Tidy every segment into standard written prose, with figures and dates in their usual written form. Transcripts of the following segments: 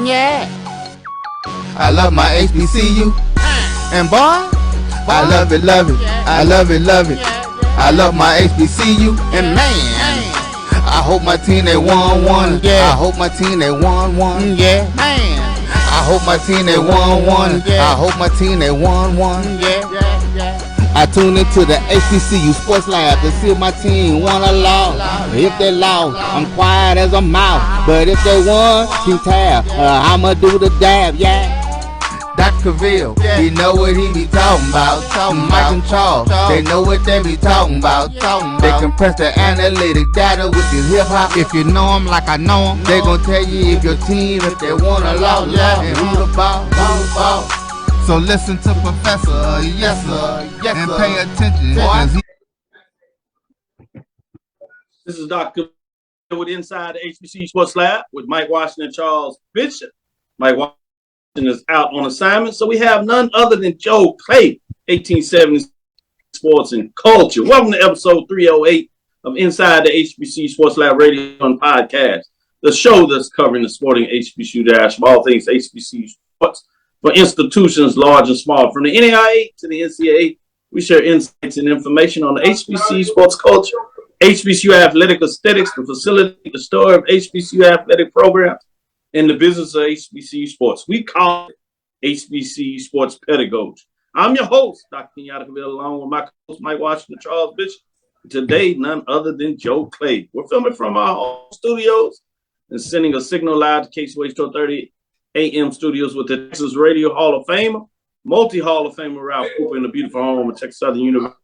Yeah. I love my HBCU. And boy, I love it, love it. I love it, love it. I love my HBCU. And man, I hope my team they won. Yeah. I hope my team they won. Yeah. Man, I hope my team they won. I hope my team they won. Yeah. I tune into the HBCU Sports Lab to see if my team won or lost. If they lost, I'm quiet as a mouse. But if they won, keep tab. I'ma do the dab, yeah. Dr. Cavil, he know what he be talking about. Mike and Charles, they know what they be talking about. They compress the analytic data with this hip hop. If you know them like I know them, they gon' tell you if your team, if they won or lost, and who the ball. So listen to Professor, yes sir, and pay attention. This is Dr. with Inside the HBCU Sports Lab with Mike Washington and Charles Bishop. Mike Washington is out on assignment, so we have none other than Joe Clay, 1870 Sports and Culture. Welcome to episode 308 of Inside the HBCU Sports Lab Radio and Podcast, the show that's covering the sporting HBCU dash of all things HBCU sports for institutions large and small. From the NAIA to the NCAA, we share insights and information on the HBCU sports culture, HBCU athletic aesthetics, the facility, the story of HBCU athletic programs, and the business of HBCU sports. We call it HBCU Sports Pedagogy. I'm your host, Dr. Kenyatta Cavil, along with my co-host, Mike Washington, Charles Bishop. Today, none other than Joe Clay. We're filming from our home studios and sending a signal live to KCOH 1230 AM studios with the Texas Radio Hall of Famer, multi-Hall of Famer Ralph Cooper in the beautiful home of Texas Southern University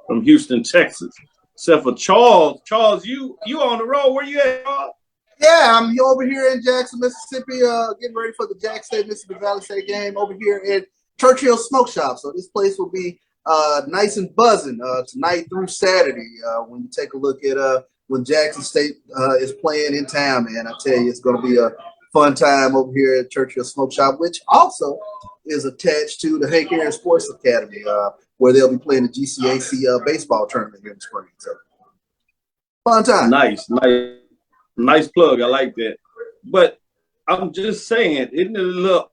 from Houston, Texas. Except for Charles. Charles, you on the road. Where you at, Charles? Yeah, I'm over here in Jackson, Mississippi, getting ready for the Jackson State, Mississippi Valley State game over here at Churchill Smoke Shop. So this place will be nice and buzzing tonight through Saturday when you take a look at when Jackson State is playing in town, man. I tell you, it's going to be a fun time over here at Churchill Smoke Shop, which also is attached to the Hank Aaron Sports Academy, where they'll be playing the GCAC baseball tournament here in the spring. So fun time. Nice plug. I like that. But I'm just saying, isn't it a little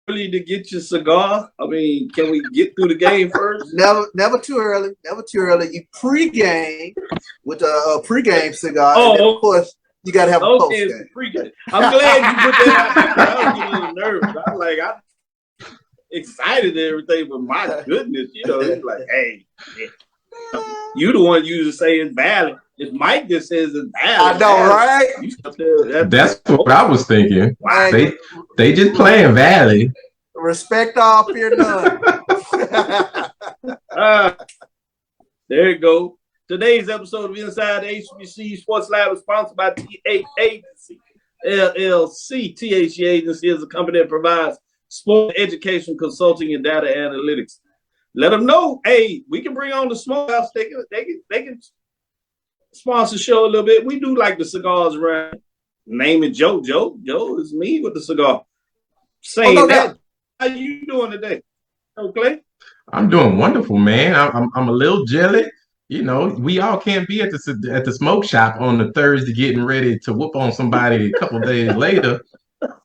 early to get your cigar? I mean, can we get through the game first? Never too early. Never too early. You pregame with a pregame cigar. Oh, and then, of course, you got to have a postgame. Pregame. I'm glad you put that out there. I was getting a little nervous. I'm excited and everything, but my goodness, it's like, hey, you the one usually say it's valid. If Mike just says it's valid, I know, right? That's what I was thinking. Wow. They just playing valid. Respect all, fear none. There you go. Today's episode of Inside the HBCU Sports Lab is sponsored by TH Agency, LLC. TH Agency is a company that provides sport education, consulting, and data analytics. Let them know, hey, we can bring on the smoke house. They can sponsor the show a little bit. We do like the cigars around. Name it Joe. Joe is me with the cigar. Saying that, how you doing today? Okay. I'm doing wonderful, man. I'm a little jelly. We all can't be at the smoke shop on the Thursday getting ready to whoop on somebody a couple days later.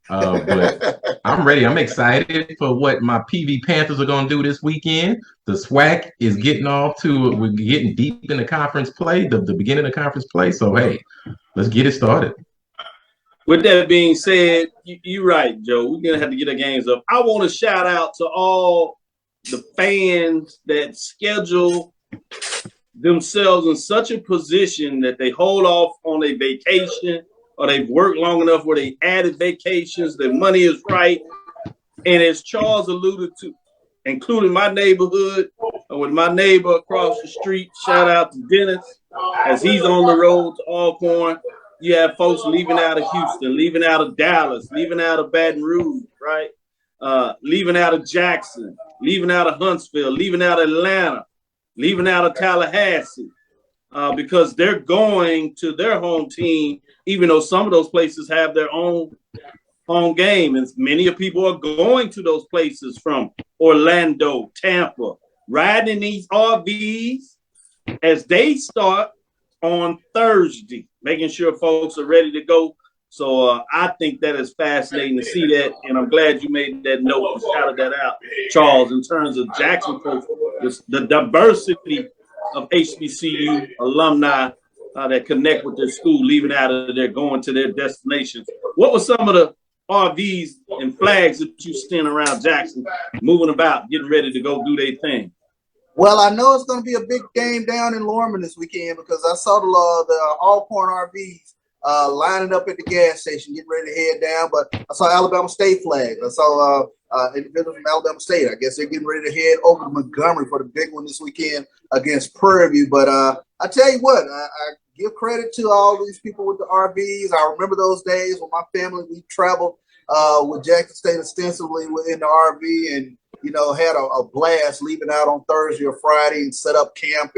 But I'm ready. I'm excited for what my PV Panthers are going to do this weekend. The SWAC is getting off to, we're getting deep in the conference play, the beginning of conference play. So, hey, let's get it started. With that being said, you're right, Joe. We're going to have to get our games up. I want to shout out to all the fans that schedule themselves in such a position that they hold off on a vacation, or they've worked long enough where they added vacations, their money is right. And as Charles alluded to, including my neighborhood, with my neighbor across the street, shout out to Dennis, as he's on the road to Alcorn. You have folks leaving out of Houston, leaving out of Dallas, leaving out of Baton Rouge, right? Leaving out of Jackson, leaving out of Huntsville, leaving out of Atlanta, leaving out of Tallahassee, because they're going to their home team, even though some of those places have their own home game. And many of people are going to those places from Orlando, Tampa, riding in these RVs as they start on Thursday, making sure folks are ready to go So I think that is fascinating to see that, and I'm glad you made that note and shouted that out, Charles, in terms of Jackson folks, the diversity of HBCU alumni that connect with their school, leaving out of there, going to their destinations. What were some of the RVs and flags that you seen around Jackson, moving about, getting ready to go do their thing? Well, I know it's going to be a big game down in Lorman this weekend because I saw the Alcorn RVs lining up at the gas station, getting ready to head down. But I saw Alabama State flags. I saw individuals from Alabama State. I guess they're getting ready to head over to Montgomery for the big one this weekend against Prairie View. But I tell you what, I give credit to all these people with the RVs. I remember those days when my family, we traveled with Jackson State extensively within the RV and, you know, had a blast leaving out on Thursday or Friday and set up camp.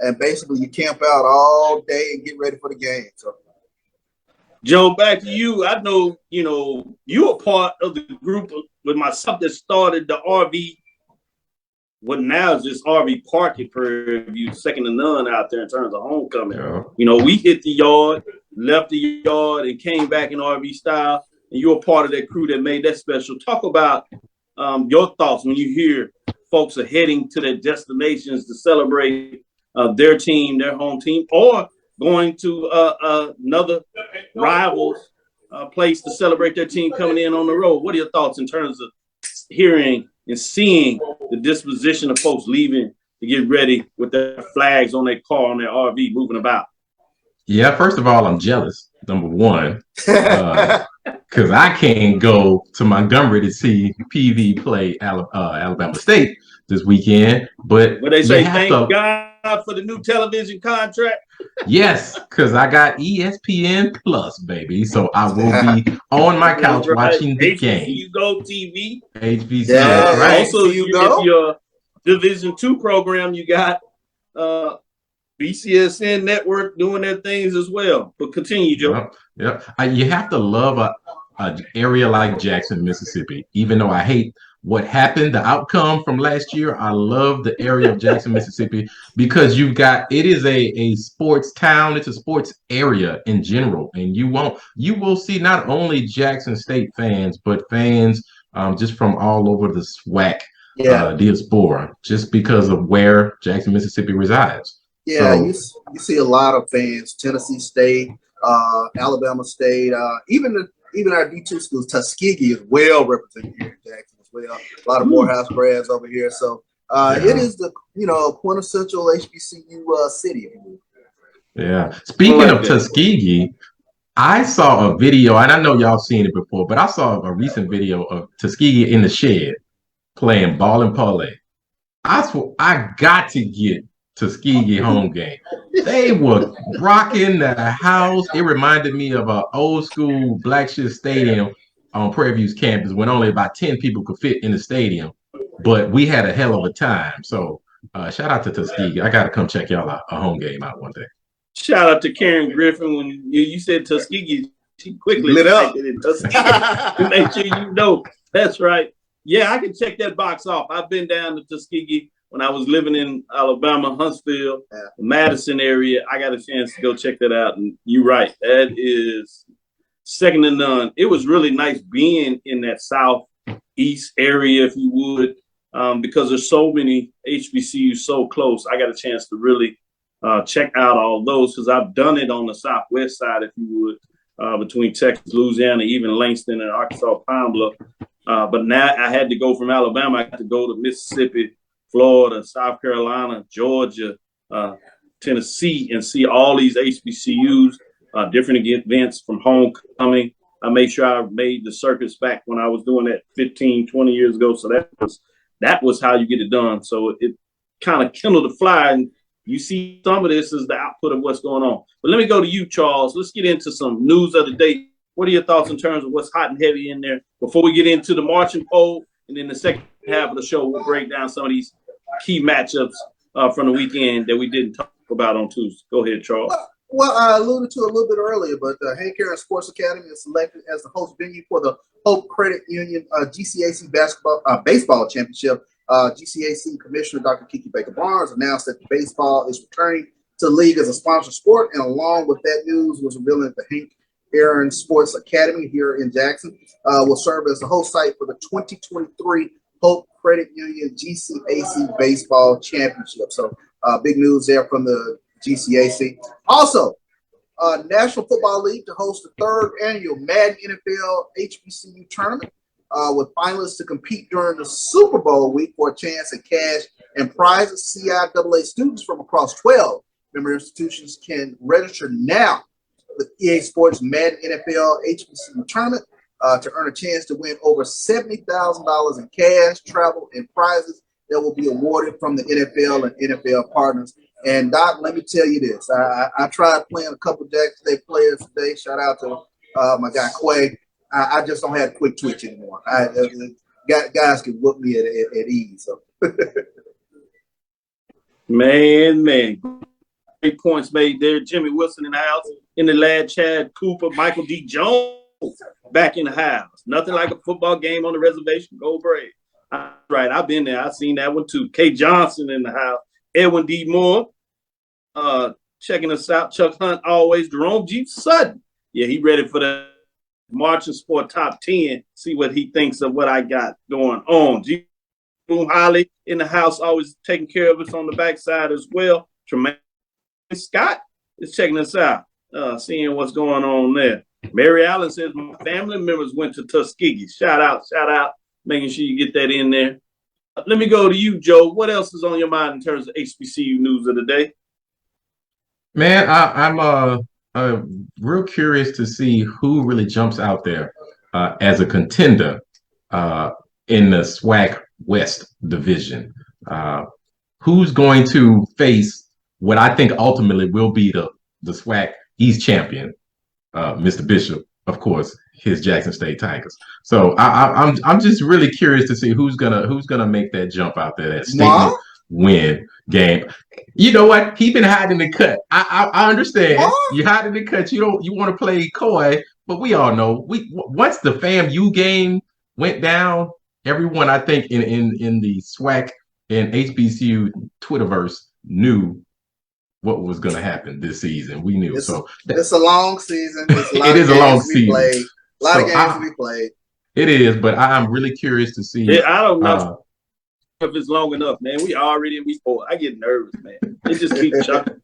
And basically you camp out all day and get ready for the game. So, Joe, back to you. I know, you know, you were part of the group with myself that started the RV, what now is just RV Park at Prairie View, second to none out there in terms of homecoming. Yeah. You know, we hit the yard, left the yard, and came back in RV style, and you were part of that crew that made that special. Talk about your thoughts when you hear folks are heading to their destinations to celebrate their team, their home team, or going to another rival's place to celebrate their team coming in on the road. What are your thoughts in terms of hearing and seeing the disposition of folks leaving to get ready with their flags on their car, on their RV, moving about? Yeah, first of all, I'm jealous, number one, because I can't go to Montgomery to see PV play Alabama State this weekend. But they say, thank God for the new television contract. Yes, because I got ESPN Plus, baby. So I will be on my couch watching the game. HBCU Go TV. HBCU, yeah, right? Also, if your Division II program, you got BCSN Network doing their things as well. But continue, Joe. Yep. You have to love an area like Jackson, Mississippi. Even though I hate what happened, the outcome from last year, I love the area of Jackson, Mississippi, because it is a sports town. It's a sports area in general. And you will see not only Jackson State fans, but fans just from all over the SWAC diaspora, just because of where Jackson, Mississippi resides. Yeah, so, you see a lot of fans, Tennessee State, Alabama State, even our D2 schools. Tuskegee is well represented here in Jackson as well. A lot of Morehouse grads over here. So it is the quintessential HBCU city. Yeah. Speaking of Tuskegee, I saw a video, and I know y'all seen it before, but I saw a recent video of Tuskegee in the shed playing ball and parlay. I got to get Tuskegee home game. They were rocking the house. It reminded me of an old school Black Shift Stadium on Prairie View's campus when only about 10 people could fit in the stadium. But we had a hell of a time. So shout out to Tuskegee. I got to come check y'all out, a home game out one day. Shout out to Karen Griffin. When you said Tuskegee, she quickly lit up. It in Tuskegee. Make sure you know. That's right. Yeah, I can check that box off. I've been down to Tuskegee when I was living in Alabama, Huntsville, Madison area. I got a chance to go check that out. And you're right. That is second to none. It was really nice being in that southeast area, if you would, because there's so many HBCUs so close. I got a chance to really check out all those because I've done it on the southwest side, if you would, between Texas, Louisiana, even Langston and Arkansas, Pine Bluff. But now I had to go from Alabama. I had to go to Mississippi, Florida, South Carolina, Georgia, Tennessee, and see all these HBCUs, different events from homecoming. I made sure I made the circuits back when I was doing that 15, 20 years ago. So that was how you get it done. So it kind of kindled the fire. And you see some of this is the output of what's going on. But let me go to you, Charles. Let's get into some news of the day. What are your thoughts in terms of what's hot and heavy in there before we get into the marching poll? And then the second half of the show, we'll break down some of these key matchups from the weekend that we didn't talk about on Tuesday. Go ahead, Charles. Well, I alluded to it a little bit earlier, but Hank Aaron Sports Academy is selected as the host venue for the Hope Credit Union GCAC baseball championship. GCAC Commissioner Dr. Kiki Baker-Barnes announced that baseball is returning to the league as a sponsored sport, and along with that news was revealing that the Hank Aaron Sports Academy here in Jackson will serve as the host site for the 2023 Hope Credit Union GCAC Baseball Championship. So big news there from the GCAC. Also, National Football League to host the third annual Madden NFL HBCU tournament with finalists to compete during the Super Bowl week for a chance at cash and prizes. CIAA students from across 12 member institutions can register now with EA Sports Madden NFL HBCU tournament to earn a chance to win over $70,000 in cash, travel, and prizes that will be awarded from the NFL and NFL partners. And Doc, let me tell you this: I tried playing a couple of Jackson State players today. Shout out to my guy Quay. I just don't have quick twitch anymore. Guys can whoop me at ease. So. Man. Great points made there. Jimmy Wilson in the house, in the lad, Chad Cooper, Michael D. Jones back in the house. Nothing like a football game on the reservation. Go Braves. Right, I've been there. I've seen that one too. Kay Johnson in the house. Edwin D. Moore checking us out. Chuck Hunt always. Jerome G. Sutton. Yeah, he ready for the Marching Sport Top 10. See what he thinks of what I got going on. G. Boom Holly in the house, always taking care of us on the backside as well. Tremaine Scott is checking us out, seeing what's going on there. Mary Allen says, my family members went to Tuskegee. Shout out. Making sure you get that in there. Let me go to you, Joe. What else is on your mind in terms of HBCU news of the day? Man, I'm real curious to see who really jumps out there as a contender in the SWAC West division. Who's going to face what I think ultimately will be the SWAC East champion, Mr. Bishop, of course, his Jackson State Tigers. So I'm just really curious to see who's gonna make that jump out there, that statement win game. You know what? He been hiding the cut. I understand. You hiding the cut. You want to play coy, but we all know once the FAMU game went down, everyone I think in the SWAC and HBCU Twitterverse knew what was going to happen this season. We knew. It's a long season. It is a long season. A lot of games we played. It is, but I'm really curious to see. Yeah, I don't know if it's long enough, man. We already in week 4. I get nervous, man. It just keeps chucking.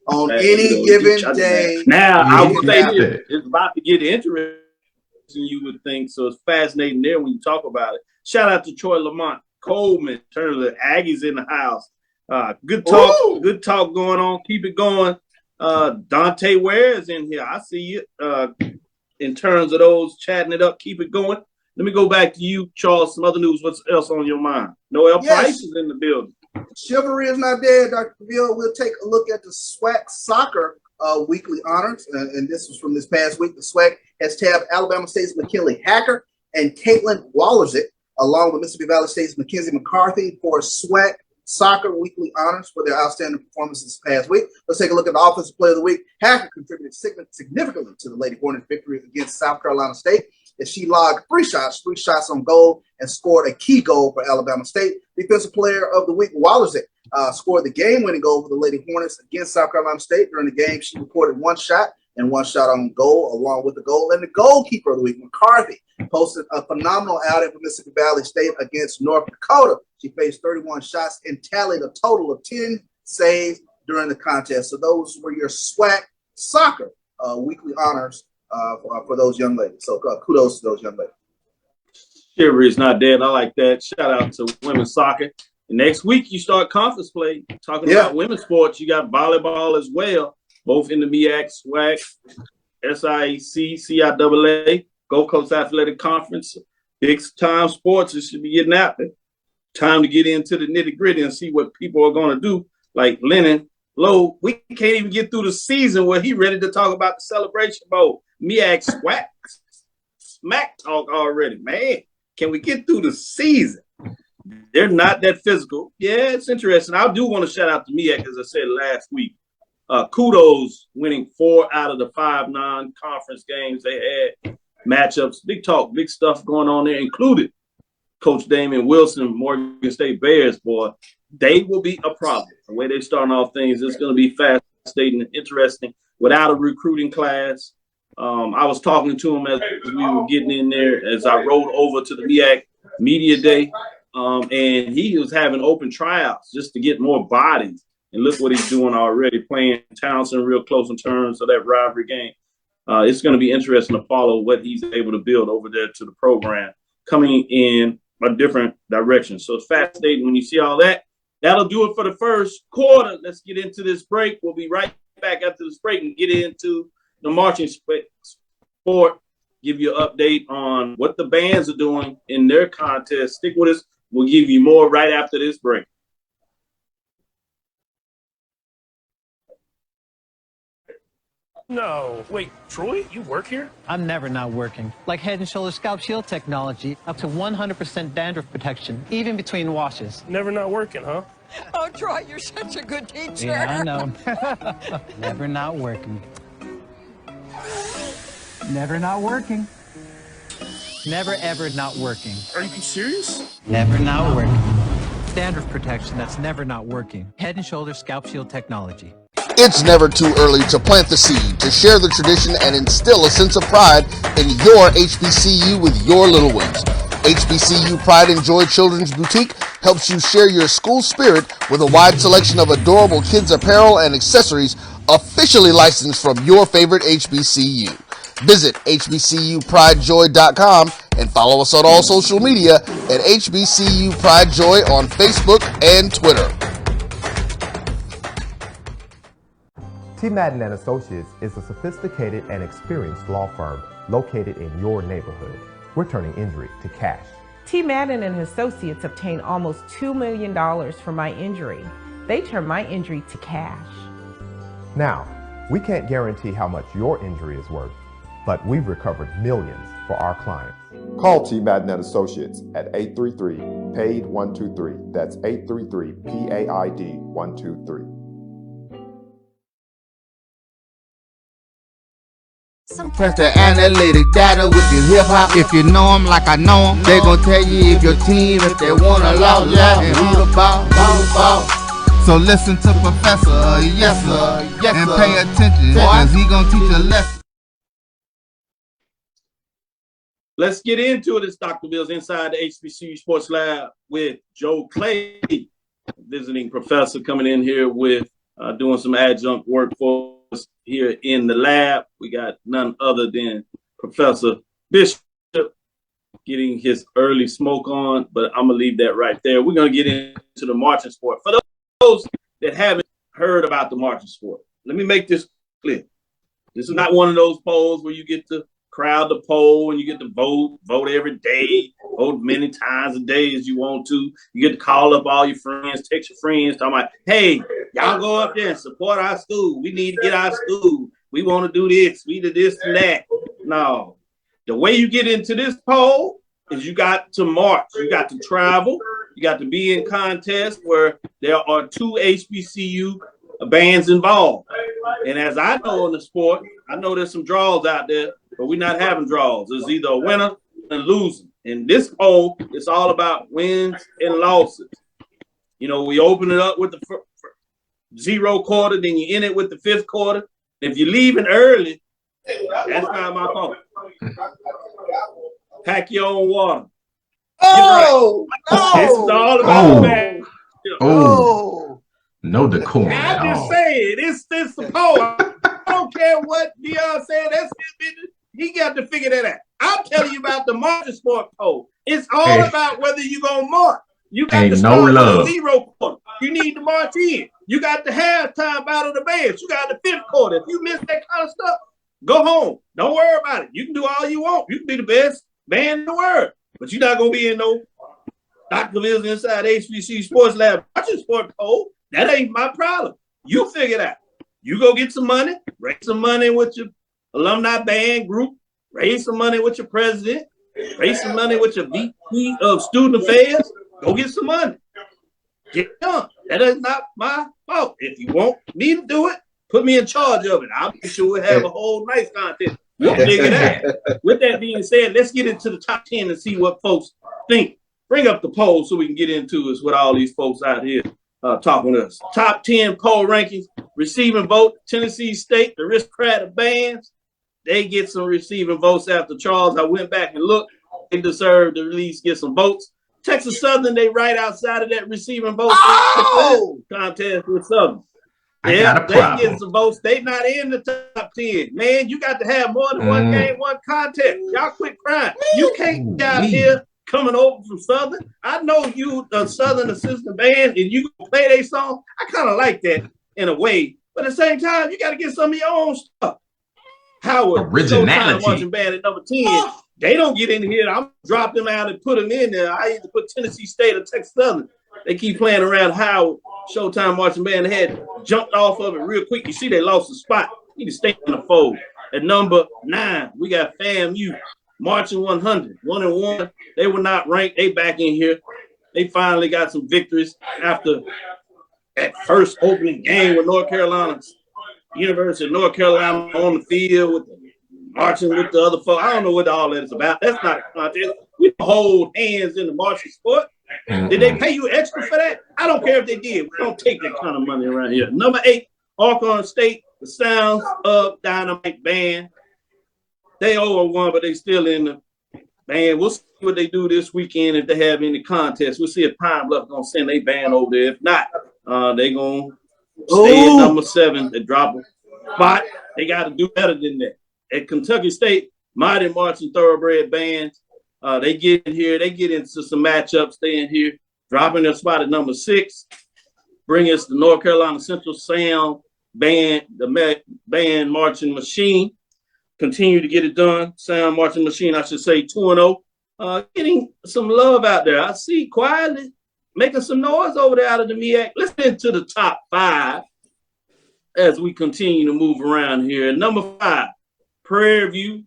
On any given day. Now, I would say it's about to get interesting, you would think. So it's fascinating there when you talk about it. Shout out to Troy Lamont Coleman, turn the Aggies in the house. Good talk. Ooh. Good talk going on. Keep it going. Dante Ware is in here. I see you. In terms of those chatting it up, keep it going. Let me go back to you, Charles. Some other news. What's else on your mind? Noel Price is in the building. Chivalry is not dead, Dr. Cavil. We'll take a look at the SWAC soccer weekly honors, and this was from this past week. The SWAC has tabbed Alabama State's McKinley Hacker and Caitlin Wallersit, along with Mississippi Valley State's Mackenzie McCarthy, for SWAC soccer weekly honors for their outstanding performances this past week. Let's take a look at the offensive player of the week. Hacker contributed significantly to the Lady Hornets' victory against South Carolina State as she logged 3 shots on goal, and scored a key goal for Alabama State. Defensive player of the week, Wallersit, scored the game-winning goal for the Lady Hornets against South Carolina State. During the game, she recorded 1 shot on goal along with the goal. And the goalkeeper of the week, McCarthy, posted a phenomenal outing for Mississippi Valley State against North Dakota. She faced 31 shots and tallied a total of 10 saves during the contest. So those were your SWAC soccer weekly honors for those young ladies. So kudos to those young ladies. Chivalry is not dead. I like that. Shout out to women's soccer. And next week, you start conference play. Talking about women's sports, you got volleyball as well, both in the MEAC, SWAC, SIAC, CIAA, Gold Coast Athletic Conference. Big time sports. It should be getting out there. Time to get into the nitty gritty and see what people are going to do. Like Lennon Lowe, we can't even get through the season where he ready to talk about the Celebration Bowl. MEAC, SWAC, smack talk already, man. Can we get through the season? They're not that physical. Yeah, it's interesting. I do want to shout out to MEAC, as I said last week. Kudos winning 4 out of the 5 non-conference games they had. Matchups, big talk, big stuff going on there, included Coach Damian Wilson, Morgan State Bears, boy. They will be a problem. The way they're starting off things, it's going to be fascinating and interesting. Without a recruiting class, I was talking to him as we were getting in there, as I rode over to the MEAC Media Day, and he was having open tryouts just to get more bodies. And look what he's doing already, playing Townsend real close in terms of that rivalry game. It's going to be interesting to follow what he's able to build over there to the program, coming in a different direction. So it's fascinating when you see all that. That'll do it for the first quarter. Let's get into this break. We'll be right back after this break and get into the marching sport, give you an update on what the bands are doing in their contest. Stick with us. We'll give you more right after this break. No. Wait, Troy, you work here? I'm never not working. Like Head & Shoulders Scalp Shield technology, up to 100% dandruff protection, even between washes. Never not working, huh? Oh, Troy, you're such a good teacher. Yeah, I know. Never not working. Never not working. Never, ever not working. Are you serious? Never not working. Dandruff protection that's never not working. Head & Shoulders Scalp Shield technology. It's never too early to plant the seed, to share the tradition, and instill a sense of pride in your HBCU with your little ones. HBCU Pride and Joy Children's Boutique helps you share your school spirit with a wide selection of adorable kids' apparel and accessories officially licensed from your favorite HBCU. Visit hbcupridejoy.com and follow us on all social media at HBCU Pride Joy on Facebook and Twitter. T. Madden and Associates is a sophisticated and experienced law firm located in your neighborhood. We're turning injury to cash. T. Madden and Associates obtained almost $2 million for my injury. They turned my injury to cash. Now, we can't guarantee how much your injury is worth, but we've recovered millions for our clients. Call T. Madden and Associates at 833-PAID-123. That's 833-PAID-123. Press the analytic data with your hip hop. If you know them like I know them, they gon' tell you if your team, if they wanna lose, and who the ball. So listen to Professor, yes sir, and pay attention, cause he gon' teach a lesson. Let's get into it. It's Dr. Bill's Inside the HBCU Sports Lab with Joe Clay, visiting professor, coming in here with doing some adjunct work for us here in the lab. We got none other than Professor Bishop getting his early smoke on, but I'm going to leave that right there. We're going to get into the marching sport. For those that haven't heard about the marching sport, let me make this clear. This is not one of those polls where you get to crowd the poll and you get to vote every day, vote many times a day as you want to. You get to call up all your friends, text your friends, talking about, hey, y'all go up there and support our school. We need to get our school. We want to do this. We do this and that. No. The way you get into this poll is you got to march. You got to travel. You got to be in contests where there are 2 HBCU bands involved. And as I know in the sport, I know there's some draws out there, but we're not having draws. It's either a winner and losing. In this poll, it's all about wins and losses. You know, we open it up with the 0 quarter, then you end it with the 5th quarter. If you're leaving early, that's not my fault. Pack your own water. Oh, no. This is all about that. Oh, no decorum. I just say it's the poll. I don't care what Dion said. That's his business. He got to figure that out. I'm telling you about the marching sport poll. It's all about whether you're going to march. You got to start with 0 quarter. You need to march in. You got the halftime out of the bands. You got the 5th quarter. If you miss that kind of stuff, go home. Don't worry about it. You can do all you want. You can be the best band in the world, but you're not going to be in no Dr. Bill's Inside HBCU Sports Lab marching sport poll. That ain't my problem. You figure it out. You go get some money, raise some money with your alumni band group, raise some money with your president, raise some money with your VP of student affairs. Go get some money. Get it done. That is not my fault. If you want me to do it, put me in charge of it. I'll make sure we have a whole nice contest. We'll figure it out. With that being said, let's get into the top 10 and see what folks think. Bring up the poll so we can get into this with all these folks out here talking with us. Top 10 poll rankings, receiving vote, Tennessee State, the Aristocrat of Bands, They get some receiving votes after Charles. I went back and looked. They deserve to at least get some votes. Texas Southern, they right outside of that receiving vote contest with Southern. I got a problem. They get some votes. They not in the top 10. Man, you got to have more than one game, one contest. Y'all quit crying. You can't get out here coming over from Southern. I know you, the Southern assistant band, and you play their song. I kind of like that in a way. But at the same time, you got to get some of your own stuff. Howard, originality. Marching band at number 10. They don't get in here. I'm drop them out and put them in there. I either put Tennessee State or Texas Southern. They keep playing around Howard. Showtime Marching Band had jumped off of it real quick. You see they lost the spot. Need to stay in the fold. At number 9, we got FAMU Marching 100. 1-1. They were not ranked. They back in here. They finally got some victories after that first opening game with North Carolina. University of North Carolina on the field with marching with the other folks. I don't know what all that is about. That's not a contest. We hold hands in the marching sport. Did they pay you extra for that? I don't care if they did. We don't take that kind of money around here. Number 8, Alcorn State, the Sounds of Dynamite Band. They 0-1, but they still in the band. We'll see what they do this weekend if they have any contests. We'll see if Pine Bluff going to send their band over there. If not, they're going to stay at number 7 and drop a spot. They got to do better than that. At Kentucky State, Mighty Marching Thoroughbred Bands. They get in here. They get into some matchups. Stay in here, dropping their spot at number 6. Bring us the North Carolina Central Sound Band, the band marching machine. Continue to get it done. Sound marching machine, I should say, 2-0. Getting some love out there. I see quietly making some noise over there out of the MEAC. Let's get into the top 5 as we continue to move around here. Number 5, Prairie View.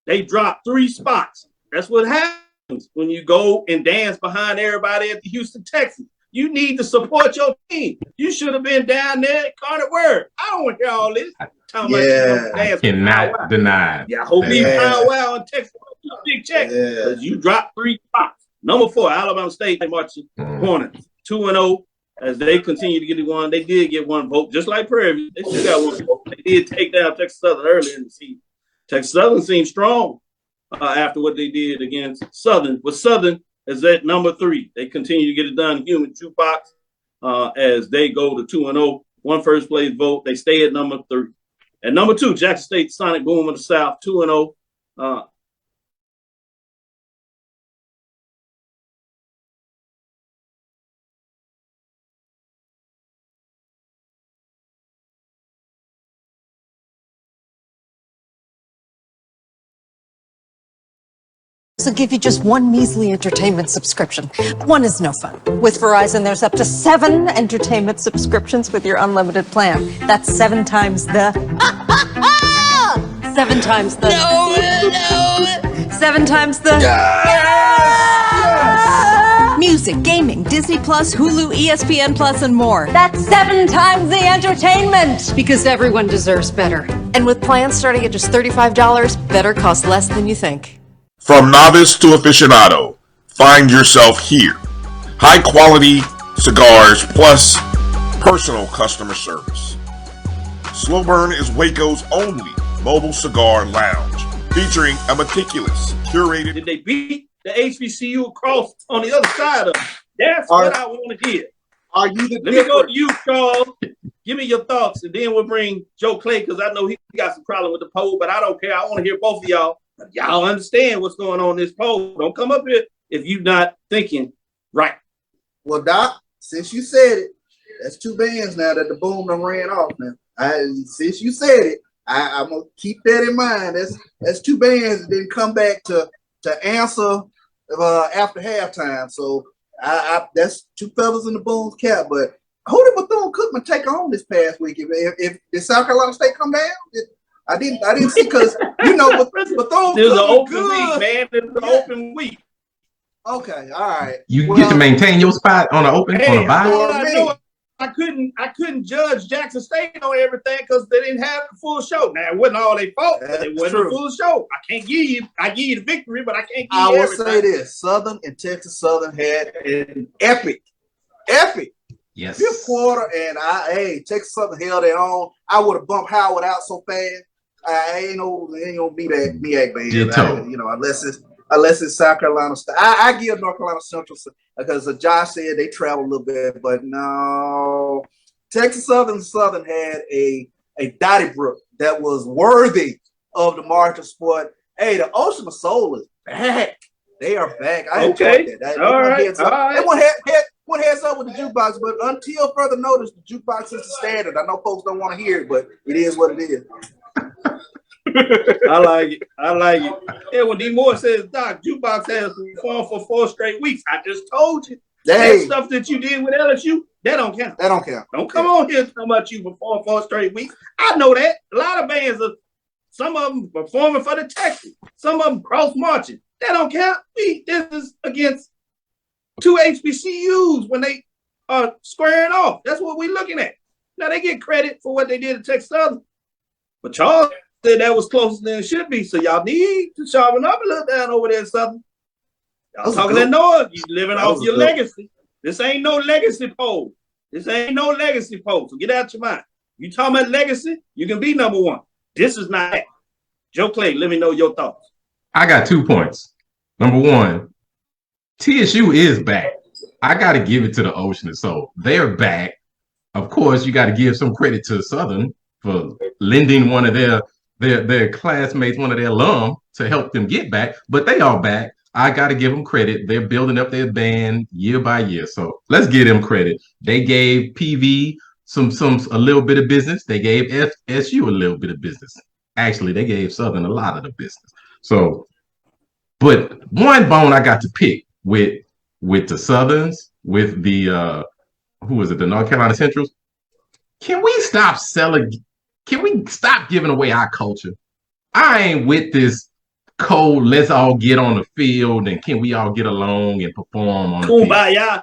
They dropped 3 spots. That's what happens when you go and dance behind everybody at the Houston Texans. You need to support your team. You should have been down there at Carter Word. I don't want to hear all this. I cannot deny. Yeah, hope you Power Wow and Texas big check because you dropped 3 spots. Number 4, Alabama State. They marching Hornets 2-0 as they continue to get it one. They did get 1 vote, just like Prairie View. They still got 1 vote. They did take down Texas Southern early in the season. Texas Southern seemed strong after what they did against Southern. With Southern is at number 3. They continue to get it done. Human Jukebox as they go to 2-0. 1 first place vote. They stay at number 3. At number 2, Jackson State Sonic Boom of the South 2-0. I'll give you just 1 measly entertainment subscription. 1 is no fun. With Verizon, there's up to 7 entertainment subscriptions with your unlimited plan. That's 7 times the... 7 times the... No! 7 times the... Music, gaming, Disney Plus, Hulu, ESPN Plus, and more. That's 7 times the entertainment! Because everyone deserves better. And with plans starting at just $35, better costs less than you think. From novice to aficionado, find yourself here. High quality cigars plus personal customer service. Slow Burn is Waco's only mobile cigar lounge, featuring a meticulous, curated... Did they beat the HBCU across on the other side of it? That's what I want to hear. Are you the Let me go to you, Charles. Give me your thoughts, and then we'll bring Joe Clay, because I know he got some problem with the poll, but I don't care. I want to hear both of y'all. Y'all understand what's going on in this poll. Don't come up here if you're not thinking right. Well, Doc, since you said it, that's 2 bands now that the boom done ran off now. Since you said it, I'm going to keep that in mind. That's 2 bands that didn't come back to answer after halftime. So that's 2 feathers in the boom's cap. But who did Bethune-Cookman take on this past week? If did South Carolina State come down? I didn't see, because you know, but it was an open week, man. It was an open week. Okay, all right. You get to maintain your spot on an open on a bye. I couldn't judge Jackson State on everything because they didn't have the full show. Now it wasn't all their fault, but it wasn't the full show. I give you the victory, but I can't give you everything. I will say this: Southern and Texas Southern had an epic. Yes. 5th quarter, and Texas Southern held their own. I would have bumped Howard out so fast. I ain't gonna be that MEAC band. Ditto. Unless it's South Carolina State. I give North Carolina Central because Josh said they travel a little bit, but no. Texas Southern had a Donnybrook that was worthy of the march of sport. Hey, the Ocean of Soul is back. They are back. I enjoyed that. All right. They went heads up with the jukebox, but until further notice, the jukebox is the standard. I know folks don't want to hear it, but it is what it is. I like it. Yeah, when D Moore says, Doc, jukebox has performed for 4 straight weeks. I just told you. That stuff that you did with LSU, that don't count. Don't come on here talking about you performed 4 straight weeks. I know that. A lot of bands some of them performing for the Texans, some of them cross marching. That don't count. This is against 2 HBCUs when they are squaring off. That's what we're looking at. Now they get credit for what they did at Texas Southern, but Charles said that was closer than it should be. So y'all need to sharpen up a little down over there, Southern. Y'all talking that noise. You living off your legacy. This ain't no legacy poll. So get out your mind. You talking about legacy, you can be number 1. This is not that. Joe Clay, let me know your thoughts. I got 2 points. Number 1, TSU is back. I got to give it to the Ocean of Soul. They're back. Of course, you got to give some credit to Southern for lending one of their classmates, one of their alum, to help them get back. But they are back. I got to give them credit. They're building up their band year by year. So let's give them credit. They gave PV a little bit of business. They gave FSU a little bit of business. Actually, they gave Southern a lot of the business. So, but one bone I got to pick with the Southerns, with the the North Carolina Centrals. Can we stop giving away our culture? I ain't with this cold, let's all get on the field and can we all get along and perform on the field. Kumbaya.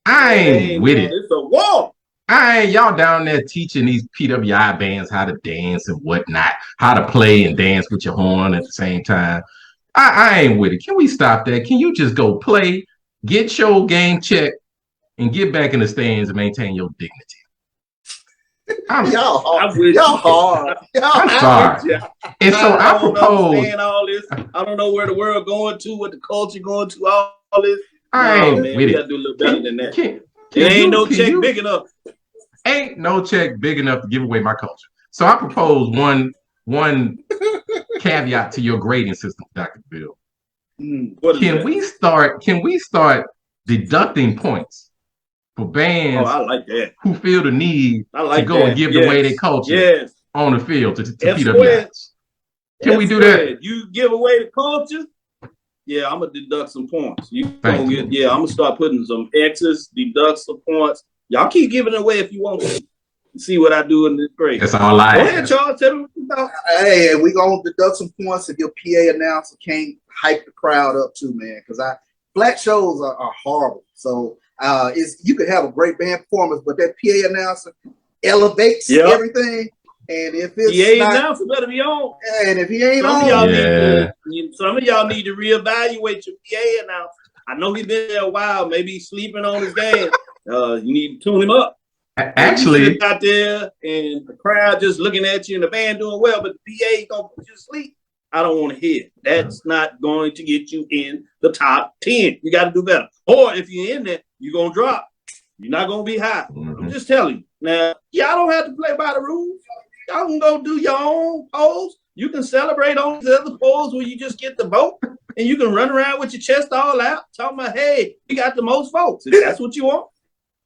I ain't with it. It's a war. Y'all down there teaching these PWI bands how to dance and whatnot, how to play and dance with your horn at the same time. I ain't with it. Can we stop that? Can you just go play, get your game checked, and get back in the stands and maintain your dignity? I'm sorry. And so I propose. All this. I don't know where the world going to, what the culture going to, all this. I ain't with it. We gotta do a little better than that. Ain't no check big enough. Ain't no check big enough to give away my culture. So I propose one caveat to your grading system, Dr. Bill. Can we start deducting points for bands who feel the need to go and give away their culture on the field to PWIs? Can we do that? You give away the culture? Yeah, I'm gonna deduct some points. I'm gonna start putting some X's, deduct some points. Y'all keep giving it away if you want to. See what I do in this grade. That's all I Go ahead, Charles. Tell me what you know. Hey, we gonna deduct some points if your PA announcer can't hype the crowd up too, man. Because black shows are horrible. So you could have a great band performance, but that PA announcer elevates everything. And if it's PA announcer better be on. And if he ain't on, some of y'all need to reevaluate your PA announcer. I know he's been there a while. Maybe he's sleeping on his game. You need to tune him up. Actually, out there and the crowd just looking at you and the band doing well, but the PA gonna put you to sleep. I don't want to hear it. That's not going to get you in the top 10. You got to do better. Or if you're in there, you're gonna drop. You're not gonna be high. I'm just telling you. Now, y'all don't have to play by the rules. Y'all can go do your own polls. You can celebrate on these other polls where you just get the vote and you can run around with your chest all out talking about, hey, we got the most votes. If that's what you want,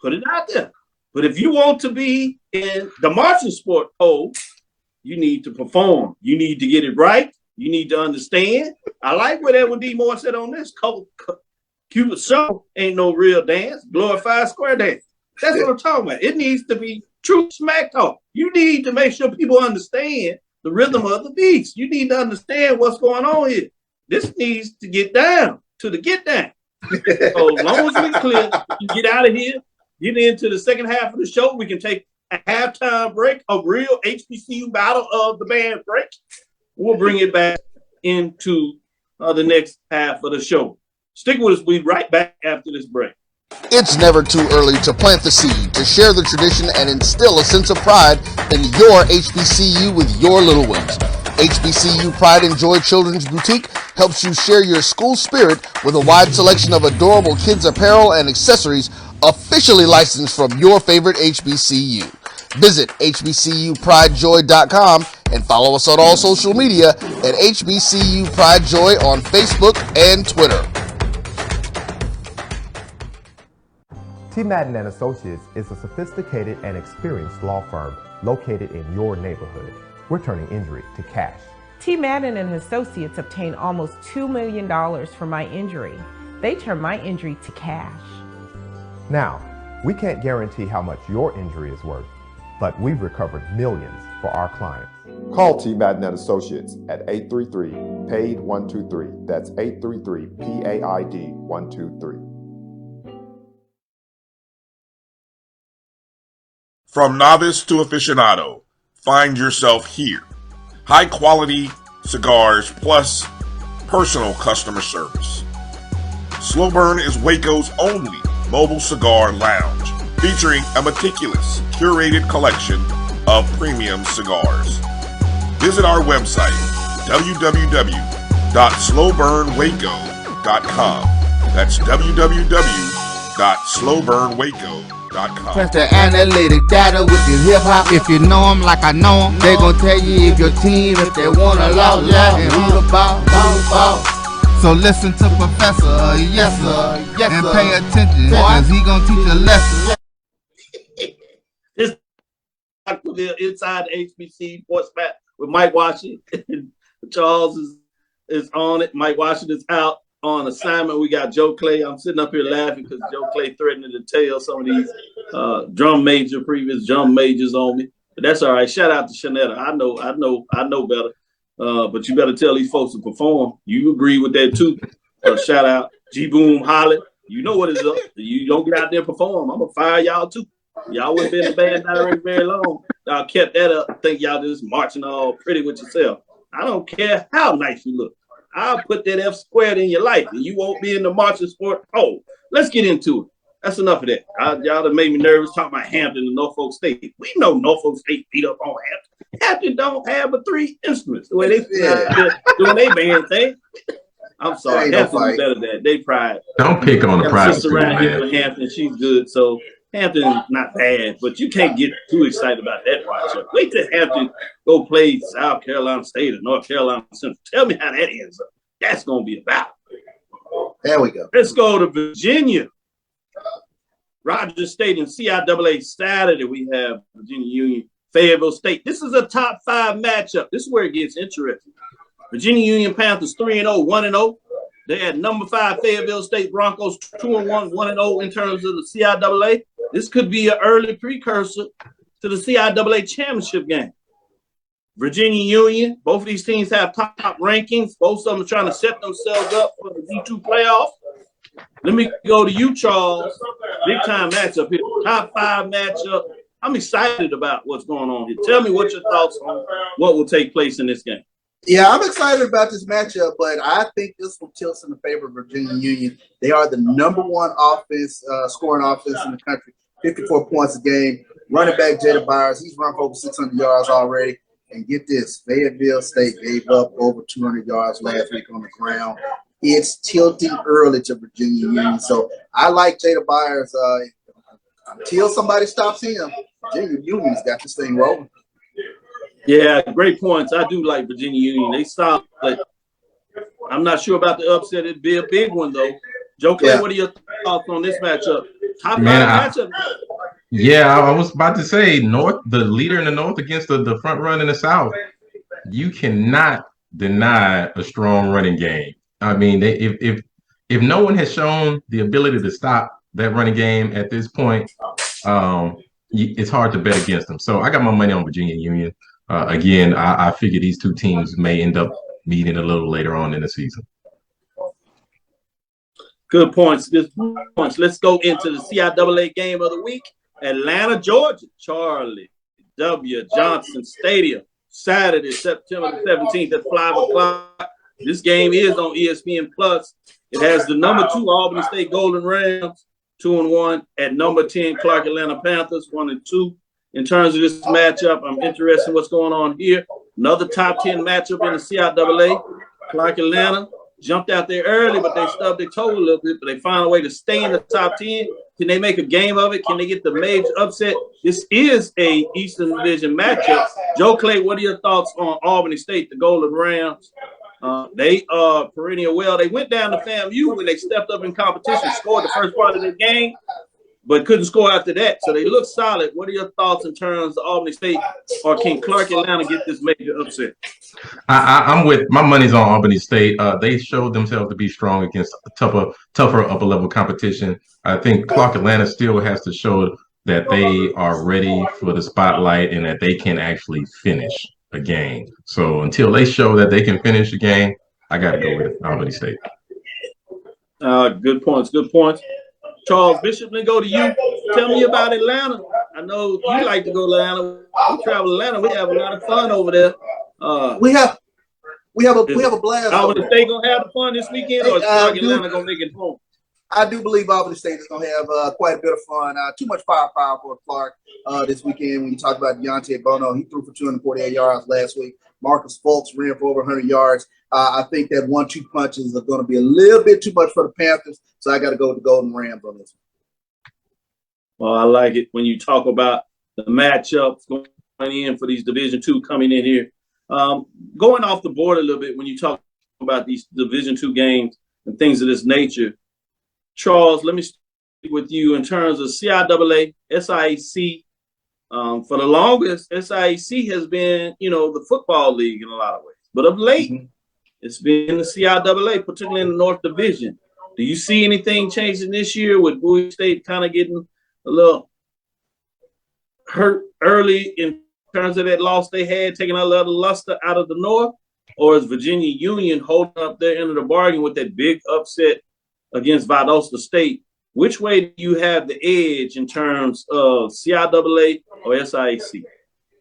put it out there. But if you want to be in the marching sport poll, you need to perform. You need to get it right. You need to understand. I like what Edwin D. Moore said on this. Cupid show ain't no real dance. Glorified square dance. That's what I'm talking about. It needs to be true smack talk. You need to make sure people understand the rhythm of the beats. You need to understand what's going on here. This needs to get down to the get down. So as long as we clear, you get out of here. Get into the second half of the show. We can take a halftime break, a real HBCU battle of the band break. We'll bring it back into the next half of the show. Stick with us. We'll be right back after this break. It's never too early to plant the seed, to share the tradition, and instill a sense of pride in your HBCU with your little ones. HBCU Pride and Joy Children's Boutique helps you share your school spirit with a wide selection of adorable kids apparel and accessories officially licensed from your favorite HBCU. Visit hbcupridejoy.com and follow us on all social media at HBCU Pride Joy on Facebook and Twitter. T. Madden and Associates is a sophisticated and experienced law firm located in your neighborhood. We're turning injury to cash. T. Madden and Associates obtained almost $2 million for my injury. They turned my injury to cash. Now, we can't guarantee how much your injury is worth, but we've recovered millions for our clients. Call T. Madden and Associates at 833-PAID-123. That's 833-PAID-123. From novice to aficionado, find yourself here. High quality cigars plus personal customer service. Slow Burn is Waco's only mobile cigar lounge, featuring a meticulous, curated collection of premium cigars. Visit our website, www.slowburnwaco.com. That's www.slowburnwaco.com. Press the analytic data with your hip hop. If you know them like I know them, they gon' tell you if your team, if they wanna love, and who the ball. So listen to Professor, yes sir, and pay attention, cause he gon' teach a lesson. This inside the HBCU Sports Lab with Mike Washington. Charles is on it. Mike Washington's out on assignment. We got Joe Clay. I'm sitting up here laughing because Joe Clay threatening to tell some of these previous drum majors on me. But that's all right. Shout out to Shanetta. I know better. But you better tell these folks to perform. You agree with that too. Shout out G-Boom Holly. You know what is up. You don't get out there and perform, I'm gonna fire y'all too. Y'all wouldn't been in the band directly very long. Y'all kept that up. I think y'all just marching all pretty with yourself. I don't care how nice you look. I'll put that F squared in your life and you won't be in the marching sport. Oh, let's get into it. That's enough of that. Y'all done made me nervous talking about Hampton and Norfolk State. We know Norfolk State beat up on Hampton. Hampton don't have but 3 instruments. The way they doing their band thing. I'm sorry. Hampton was better than that. They pride. Don't pick on the pride. Sister around here with Hampton, she's good. So Hampton's not bad, but you can't get too excited about that matchup. Wait till Hampton go play South Carolina State or North Carolina Central. Tell me how that ends up. That's gonna be about. There we go. Let's go to Virginia. Rogers State and CIAA Saturday. We have Virginia Union, Fayetteville State. This is a top 5 matchup. This is where it gets interesting. Virginia Union Panthers 3-0, 1-0. They had number 5 Fayetteville State Broncos 2-1, 1-0 in terms of the CIAA. This could be an early precursor to the CIAA championship game. Virginia Union, both of these teams have top rankings. Both of them are trying to set themselves up for the D2 playoffs. Let me go to you, Charles. Big time matchup here. Top 5 matchup. I'm excited about what's going on here. Tell me what your thoughts on what will take place in this game. Yeah, I'm excited about this matchup, but I think this will tilt in the favor of Virginia Union. They are the number 1 offense, scoring offense in the country, 54 points a game. Running back Jada Byers, he's run for over 600 yards already. And get this, Fayetteville State gave up over 200 yards last week on the ground. It's tilting early to Virginia Union. So I like Jada Byers. Until somebody stops him, Virginia Union's got this thing rolling. Yeah, great points. I do like Virginia Union. They stopped. I'm not sure about the upset. It'd be a big one, though. Joe Clay, What are your thoughts on this matchup? Top 5 matchup. Yeah, I was about to say North, the leader in the North against the front run in the South. You cannot deny a strong running game. I mean, if no one has shown the ability to stop that running game at this point, it's hard to bet against them. So I got my money on Virginia Union. Again, I figure these two teams may end up meeting a little later on in the season. Good points. Good points. Let's go into the CIAA game of the week. Atlanta, Georgia. Charlie W. Johnson Stadium. Saturday, September the 17th at 5 o'clock. This game is on ESPN+. It has the number 2 Albany State Golden Rams, 2-1, at number 10 Clark Atlanta Panthers, 1-2. In terms of this matchup, I'm interested in what's going on here. Another top 10 matchup in the CIAA. Clark Atlanta jumped out there early, but they stubbed their toe a little bit, but they found a way to stay in the top 10. Can they make a game of it? Can they get the major upset? This is a Eastern Division matchup. Joe Clay, what are your thoughts on Albany State, the Golden Rams? They are perennial well. They went down to FAMU when they stepped up in competition, scored the first part of the game, but couldn't score after that. So they look solid. What are your thoughts in terms of Albany State, or can Clark Atlanta get this major upset? I'm with my money's on Albany State. They showed themselves to be strong against tougher upper level competition. I think Clark Atlanta still has to show that they are ready for the spotlight and that they can actually finish a game. So until they show that they can finish a game, I got to go with Albany State. Good points. Good points. Charles Bishop, let me go to you. Tell me about Atlanta. I know you like to go to Atlanta. We travel to Atlanta. We have a lot of fun over there. We have a blast. Albany State gonna have the fun this weekend, or is Clark Atlanta gonna make it home? I do believe Albany State is gonna have quite a bit of fun. Too much firepower for Clark this weekend. When you talk about Deontay Bono, he threw for 248 yards last week. Marcus Fultz ran for over 100 yards. I think that 1-2 punches are going to be a little bit too much for the Panthers, so I got to go with the Golden Rams on this one. Well, I like it when you talk about the matchups going in for these Division II coming in here. Going off the board a little bit when you talk about these Division II games and things of this nature. Charles, let me stick with you in terms of CIAA, SIAC. For the longest, SIAC has been, the football league in a lot of ways. But of late, it's been the CIAA, particularly in the North Division. Do you see anything changing this year with Bowie State kind of getting a little hurt early in terms of that loss they had, taking a little luster out of the North? Or is Virginia Union holding up their end of the bargain with that big upset against Valdosta State? Which way do you have the edge in terms of CIAA or SIAC?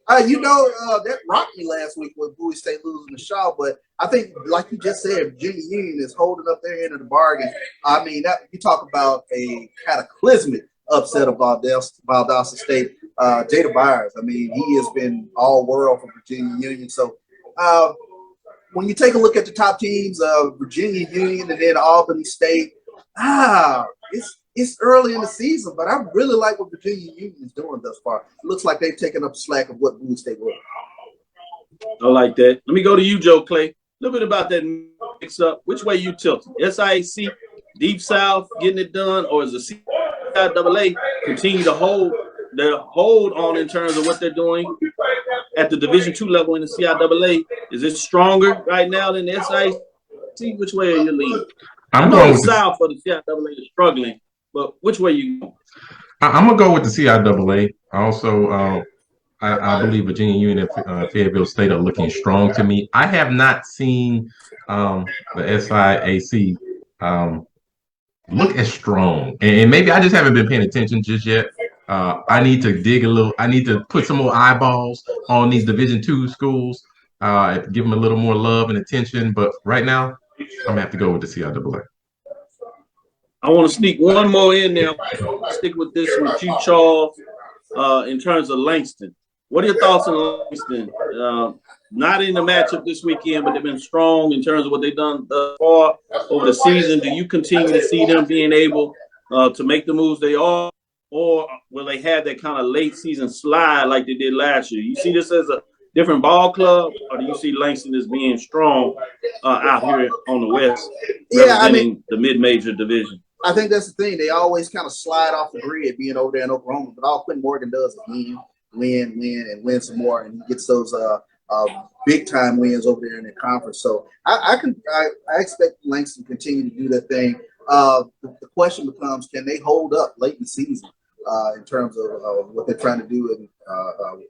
That rocked me last week with Bowie State losing the Shaw, but I think, like you just said, Virginia Union is holding up their end of the bargain. I mean, you talk about a cataclysmic upset of Valdosta State. Jada Byers, I mean, he has been all world for Virginia Union. So when you take a look at the top teams, Virginia Union and then Albany State, it's early in the season, but I really like what Virginia Union is doing thus far. It looks like they've taken up the slack of what Bowie State was. I like that. Let me go to you, Joe Clay. A little bit about that mix-up. Which way you tilting? SIAC, Deep South, getting it done, or is the CIAA continue to hold on in terms of what they're doing at the Division II level in the CIAA? Is it stronger right now than the SIAC? Which way are you leaning? I'm going going with the South for the CIAA is struggling, but which way you going? I'm gonna go with the CIAA. Also, I believe Virginia Union and Fayetteville State are looking strong to me. I have not seen the SIAC look as strong, and maybe I just haven't been paying attention just yet. I need to dig a little. I need to put some more eyeballs on these Division II schools, give them a little more love and attention. But right now, I'm gonna have to go with the CIAA. I want to sneak one more in there. Stick with this with you, Charles, in terms of Langston. What are your thoughts on Langston? Not in the matchup this weekend, but they've been strong in terms of what they've done thus far over the season. Do you continue to see them being able to make the moves they are, or will they have that kind of late season slide like they did last year? You see this as a different ball club, or do you see Langston as being strong out here on the West, representing the mid-major division? I think that's the thing. They always kind of slide off the grid being over there in Oklahoma, but all Quentin Morgan does is win some more, and he gets those big time wins over there in the conference. So I expect Langston to continue to do that thing. The question becomes, can they hold up late in the season in terms of what they're trying to do in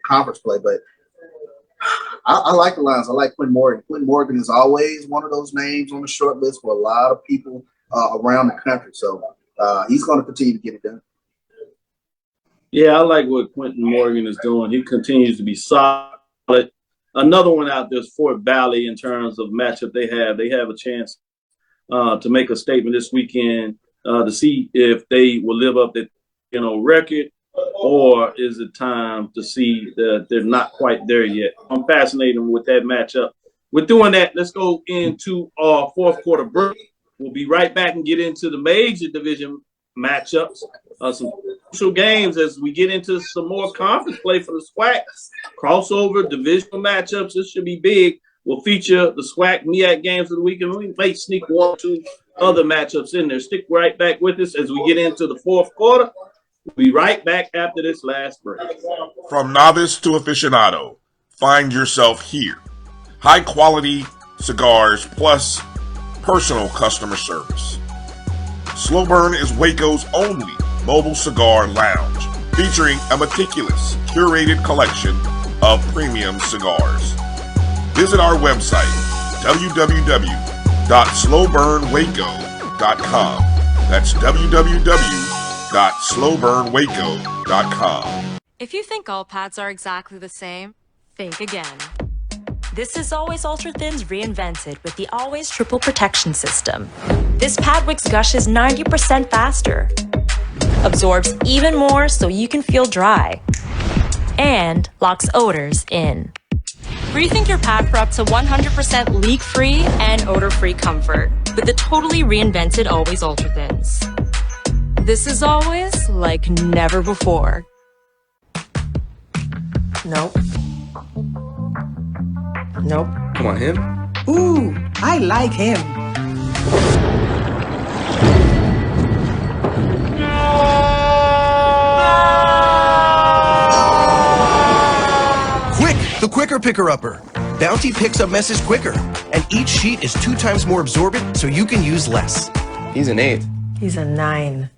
conference play? But I like the Lions. I like Quentin Morgan. Quentin Morgan is always one of those names on the short list for a lot of people around the country. So he's going to continue to get it done. Yeah, I like what Quentin Morgan is doing. He continues to be solid. Another one out there is Fort Valley in terms of matchup they have. They have a chance to make a statement this weekend to see if they will live up to record or is it time to see that they're not quite there yet? I'm fascinated with that matchup. We're doing that. Let's go into our fourth quarter break. We'll be right back and get into the major division matchups, some crucial games as we get into some more conference play for the SWAC. Crossover divisional matchups. This should be big. We'll feature the SWAC MEAC games of the week, and we may sneak one or two other matchups in there. Stick right back with us as we get into the fourth quarter. We'll be right back after this last break. From novice to aficionado, find yourself here. High quality cigars plus personal customer service. Slow Burn is Waco's only mobile cigar lounge, featuring a meticulous, curated collection of premium cigars. Visit our website, www.slowburnwaco.com. That's www.slowburnwaco.com. If you think all pads are exactly the same, think again. This is Always Ultra Thins reinvented with the Always Triple Protection System. This pad wicks gushes 90% faster, absorbs even more so you can feel dry, and locks odors in. Rethink your pad for up to 100% leak-free and odor-free comfort with the totally reinvented Always Ultra Thins. This is always like never before. Nope. Nope. Come on, him? Ooh, I like him. Quick, the quicker picker-upper. Bounty picks up messes quicker, and each sheet is 2 times more absorbent so you can use less. He's an 8. He's a 9.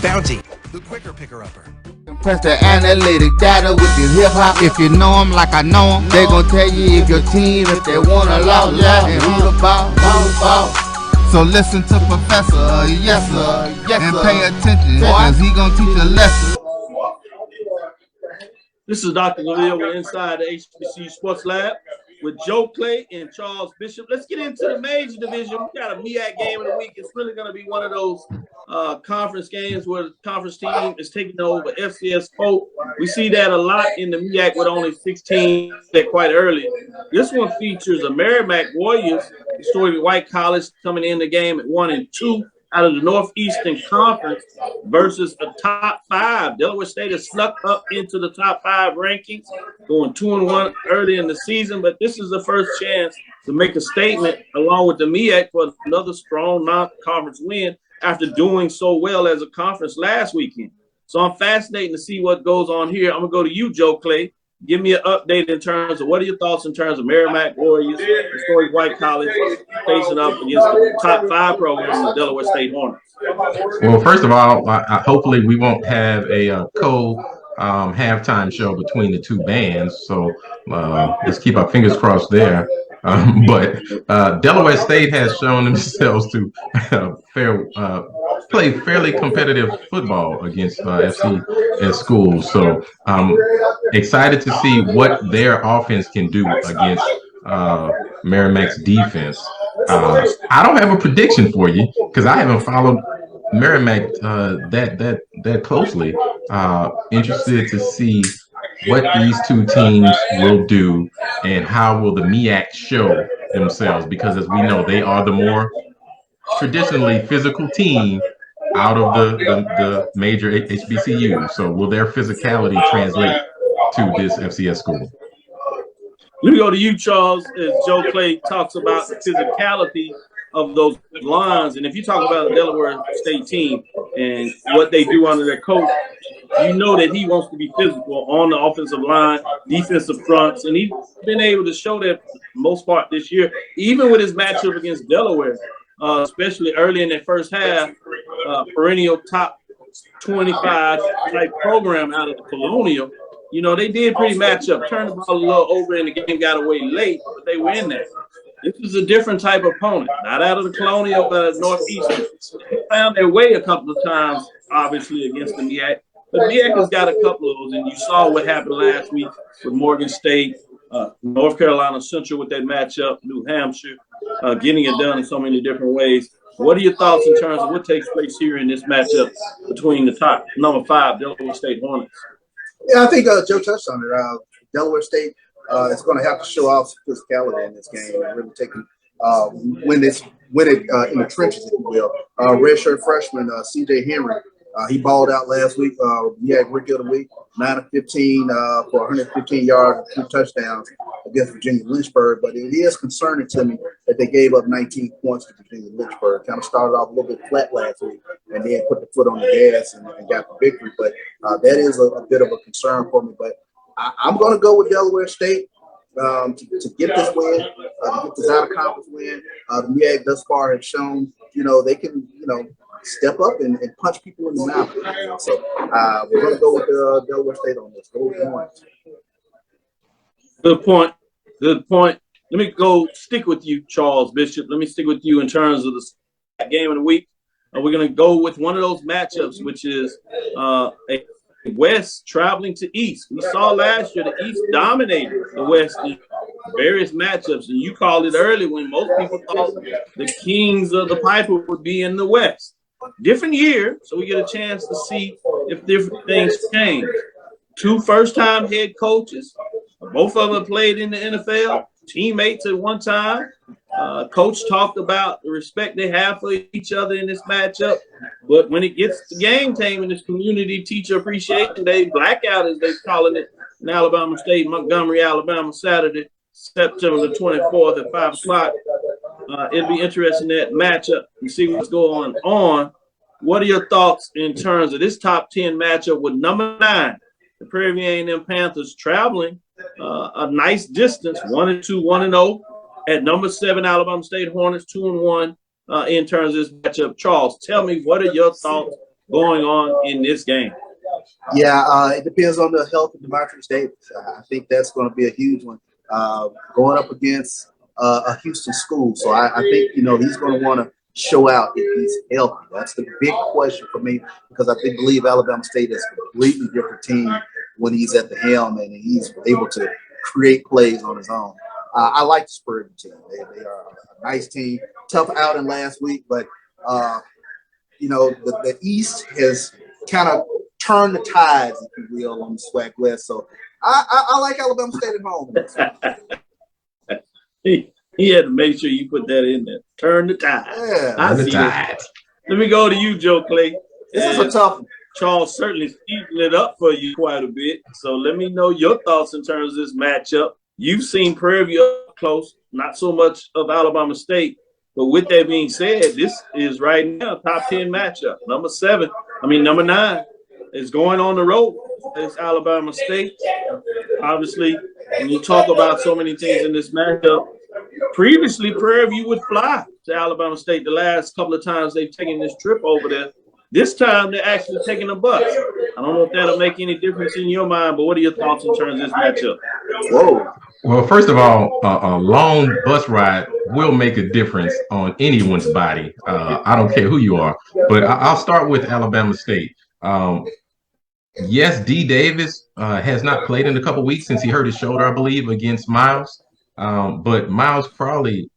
Bounty, the quicker picker-upper. Press the analytic data with your hip hop. If you know them like I know them, they gon' tell you if your team, if they wanna lose, and who the ball. So listen to Professor, yes sir, and pay attention, cause he gon' teach a lesson. This is Dr. Cavil with Inside the HBCU Sports Lab with Joe Clay and Charles Bishop. Let's get into the major division. We got a MEAC game of the week. It's really going to be one of those conference games where the conference team is taking over FCS Polk. We see that a lot in the MEAC with only 16 quite early. This one features a Merrimack Warriors, historically white college, coming in the game at 1-2 out of the Northeastern Conference versus a top 5. Delaware State has snuck up into the top 5 rankings, going 2-1 early in the season, but this is the first chance to make a statement along with the MEAC for another strong non-conference win after doing so well as a conference last weekend. So I'm fascinated to see what goes on here. I'm going to go to you, Joe Clay. Give me an update in terms of what are your thoughts in terms of Merrimack Warriors, historic white college, facing up against the top 5 programs in the Delaware State Hornets? Well, first of all, hopefully we won't have a halftime show between the two bands. So let's keep our fingers crossed there. But Delaware State has shown themselves to play fairly competitive football against FCS schools. So I'm excited to see what their offense can do against Merrimack's defense. I don't have a prediction for you because I haven't followed Merrimack that closely. Interested to see what these two teams will do and how will the MEAC show themselves, because as we know, they are the more traditionally physical team out of the major HBCU. So will their physicality translate to this FCS school? Let me go to you, Charles, as Joe Clay talks about the physicality of those lines. And if you talk about the Delaware State team and what they do under their coach, you know that he wants to be physical on the offensive line, defensive fronts, and he's been able to show that for the most part this year, even with his matchup against Delaware, especially early in that first half, perennial top 25 type program out of the Colonial. You know, they did pretty match up, turned the ball a little over in the game, got away late, but they were in there. This is a different type of opponent, not out of the Colonial, but Northeastern. They found their way a couple of times, obviously, against the MEAC. But MEAC has got a couple of those, and you saw what happened last week with Morgan State, North Carolina Central with that matchup, New Hampshire, getting it done in so many different ways. What are your thoughts in terms of what takes place here in this matchup between the top number 5 Delaware State Hornets? Yeah, I think Joe touched on it. Delaware State is going to have to show off some physicality in this game and really take win it in the trenches, if you will. Redshirt freshman C.J. Henry, he balled out last week. He had Rookie of the Week, 9 of 15 for 115 yards and 2 touchdowns against Virginia Lynchburg. But it is concerning to me that they gave up 19 points to Virginia Lynchburg. Kind of started off a little bit flat last week and then put the foot on the gas and got the victory. But that is a bit of a concern for me. But I'm going to go with Delaware State to get this win, to get this out-of-conference win. The MEAC thus far has shown, they can, step up and punch people in the mouth. So we're going to go with Delaware State on this. Go with points. Good point. Good point. Let me go stick with you, Charles Bishop. Let me stick with you in terms of the game of the week. We're going to go with one of those matchups, which is a West traveling to East. We saw last year the East dominated the West in various matchups, and you called it early when most people thought the Kings of the Piper would be in the West. Different year, so we get a chance to see if different things change. 2 first-time head coaches. Both of them played in the NFL, teammates at one time. Coach talked about the respect they have for each other in this matchup. But when it gets to game time in this community teacher appreciation day, blackout as they're calling it in Alabama State, Montgomery, Alabama, Saturday, September the 24th at 5 o'clock. It'll be interesting that matchup and see what's going on. What are your thoughts in terms of this top 10 matchup with number 9, the Prairie View A&M Panthers traveling a nice distance, 1-2, 1-0, at number 7 Alabama State Hornets, 2-1 in terms of this matchup. Charles, tell me, what are your thoughts going on in this game? Yeah, it depends on the health of Demetrius Davis. I think that's going to be a huge one. Going up against a Houston school. So I think, he's going to want to show out if he's healthy. That's the big question for me, because I believe Alabama State is a completely different team when he's at the helm and he's able to create plays on his own. I like the Spurgeon team. They are a nice team. Tough outing last week, but, the East has kind of turned the tides, if you will, on the SWAC West. So I like Alabama State at home. He had to make sure you put that in there. Turn the tide. Yeah, I see it. Let me go to you, Joe Clay. This is a tough one. Charles certainly speeding it up for you quite a bit. So let me know your thoughts in terms of this matchup. You've seen Prairie View up close, not so much of Alabama State. But with that being said, this is right now a top 10 matchup. Number 9 is going on the road. It's Alabama State. Obviously, when you talk about so many things in this matchup, previously Prairie View would fly to Alabama State the last couple of times they've taken this trip over there. This time they're actually taking a bus. I don't know if that'll make any difference in your mind, but what are your thoughts in terms of this matchup? Whoa. Well, first of all, a long bus ride will make a difference on anyone's body. I don't care who you are, but I'll start with Alabama State. Yes, D. Davis has not played in a couple weeks since he hurt his shoulder, I believe, against Miles. But Miles Crawley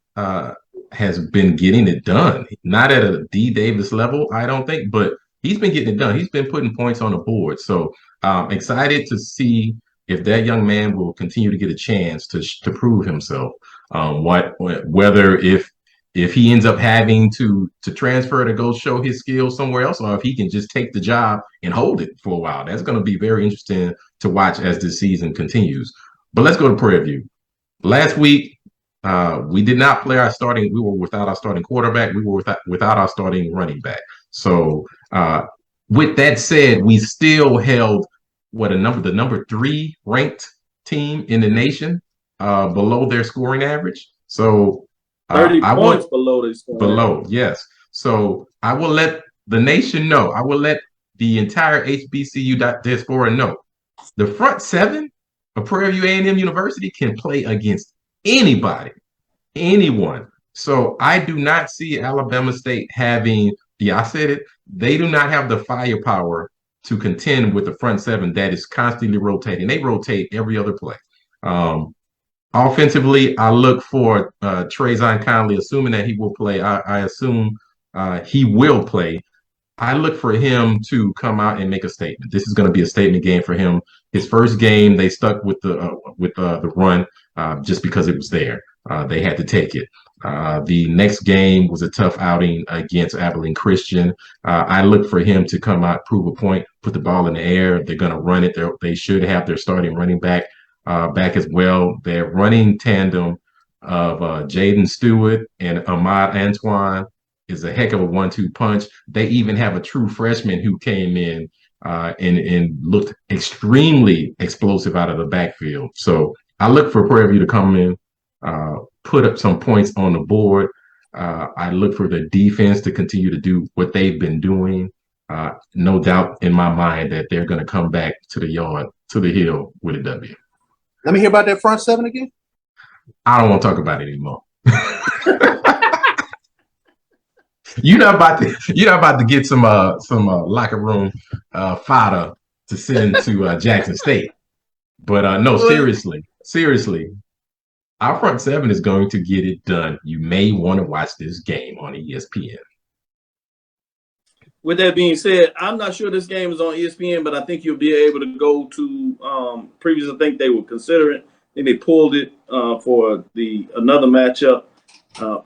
has been getting it done. Not at a D. Davis level, I don't think, but he's been getting it done. He's been putting points on the board. So excited to see if that young man will continue to get a chance to prove himself. Whether if he ends up having to transfer to go show his skills somewhere else, or if he can just take the job and hold it for a while. That's going to be very interesting to watch as this season continues. But let's go to Prairie View. Last week, we did not play our starting. We were without our starting quarterback. We were without our starting running back. So with that said, we still held the number 3 ranked team in the nation below their scoring average. So 30 points below their scoring. Below, yes. So I will let the nation know. I will let the entire HBCU diaspora know. The front 7 of Prairie View A&M University can play against anybody, anyone. So I do not see Alabama State having, I said it, they do not have the firepower to contend with the front 7 that is constantly rotating. They rotate every other play. Offensively, I look for Trayvon Conley, assuming that he will play. I assume he will play. I look for him to come out and make a statement. This is going to be a statement game for him. His first game, they stuck with the run just because it was there. They had to take it. The next game was a tough outing against Abilene Christian. I look for him to come out, prove a point, put the ball in the air. They're going to run it. They should have their starting running back back as well. Their running tandem of Jaden Stewart and Ahmad Antoine is a heck of a 1-2 punch. They even have a true freshman who came in and looked extremely explosive out of the backfield. So I look for Prairie View to come in, put up some points on the board. I look for the defense to continue to do what they've been doing. No doubt in my mind that they're going to come back to the yard, to the hill with a W. Let me hear about that front seven again. I don't want to talk about it anymore. You're not about to get some locker room fodder to send to Jackson State. But no, seriously, our front seven is going to get it done. You may want to watch this game on ESPN. With that being said, I'm not sure this game is on ESPN, but I think you'll be able to go to previously. I think they were considering, and they pulled it for another matchup.